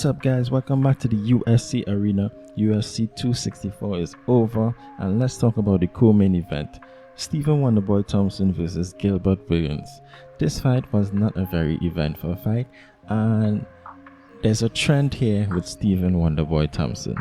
up guys, welcome back to the UFC arena. UFC 264 is over and let's talk about the co-main event. Stephen Wonderboy Thompson versus Gilbert. This fight was not a very eventful fight and there's a trend here with Stephen Wonderboy Thompson.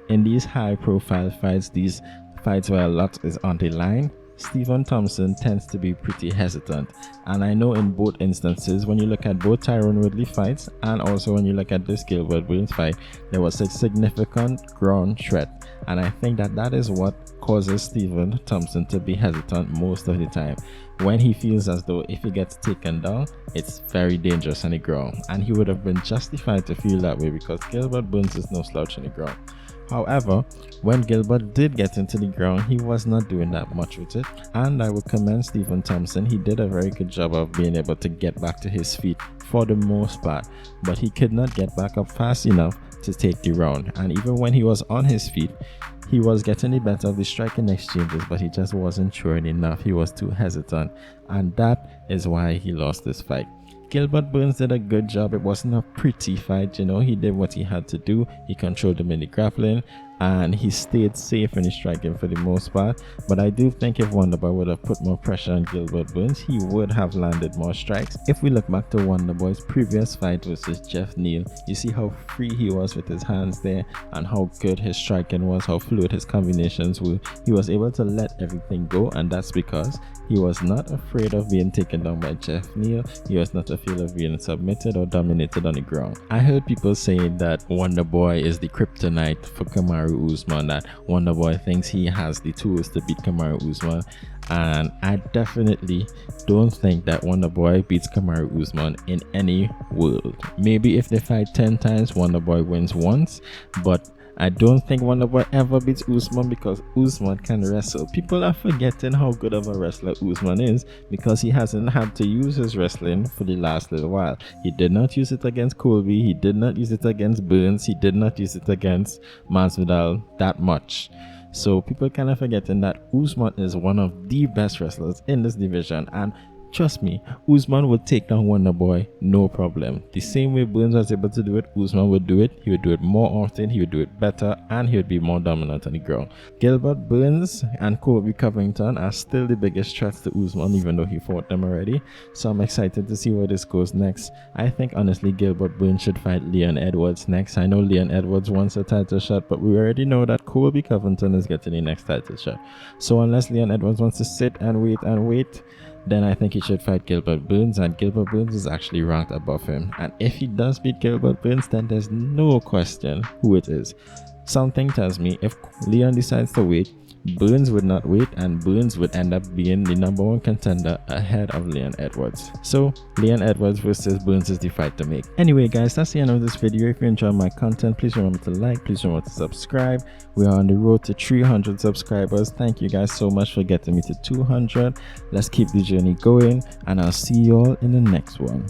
In these high profile fights, these fights where a lot is on the line, Stephen Thompson tends to be pretty hesitant, and I know in both instances, when you look at both Tyron Woodley fights and also when you look at this Gilbert fight, there was a significant ground threat, and I think that is what causes Stephen Thompson to be hesitant most of the time, when he feels as though if he gets taken down, it's very dangerous on the ground, and he would have been justified to feel that way because Gilbert is no slouch on the ground. However, when Gilbert did get into the ground, he was not doing that much with it, and I would commend Stephen Thompson. He did a very good job of being able to get back to his feet for the most part, but he could not get back up fast enough to take the round, and even when he was on his feet, he was getting the better of the striking exchanges, but he just wasn't sure enough. He was too hesitant, and that is why he lost this fight. Gilbert did a good job. It wasn't a pretty fight, you know. He did what he had to do. He controlled him in the grappling and he stayed safe in his striking for the most part. But I do think if Wonderboy would have put more pressure on Gilbert, he would have landed more strikes. If we look back to Wonderboy's previous fight versus Jeff Neal, you see how free he was with his hands there and how good his striking was, how fluid his combinations were. He was able to let everything go, and that's because he was not afraid of being taken down by Jeff Neal. He was not afraid of being submitted or dominated on the ground. I heard people saying that Wonderboy is the kryptonite for Kamaru Usman, that Wonderboy thinks he has the tools to beat Kamaru Usman, and I definitely don't think that Wonderboy beats Kamaru Usman in any world. Maybe if they fight 10 times, Wonderboy wins once, but I don't think Wonderboy ever beats Usman because Usman can wrestle. People are forgetting how good of a wrestler Usman is because he hasn't had to use his wrestling for the last little while. He did not use it against Colby, he did not use it against Burns, he did not use it against Masvidal that much. So people kind of forgetting that Usman is one of the best wrestlers in this division, and trust me, Usman would take down Wonderboy no problem. The same way Burns was able to do it, Usman would do it. He would do it more often, he would do it better, and he would be more dominant on the ground. Gilbert, Burns, and Colby Covington are still the biggest threats to Usman, even though he fought them already. So I'm excited to see where this goes next. I think honestly Gilbert Burns should fight Leon Edwards next. I know Leon Edwards wants a title shot, but we already know that Colby Covington is getting the next title shot. So unless Leon Edwards wants to sit and wait, then I think he should fight Gilbert Burns, and Gilbert Burns is actually ranked above him. And if he does beat Gilbert Burns, then there's no question who it is. Something tells me if Leon decides to wait, Burns would not wait, and Burns would end up being the #1 contender ahead of Leon Edwards. So Leon Edwards versus Burns is the fight to make. Anyway guys, that's the end of this video. If you enjoyed my content, please remember to like, please remember to subscribe. We are on the road to 300 subscribers. Thank you guys so much for getting me to 200. Let's keep the journey going, and I'll see you all in the next one.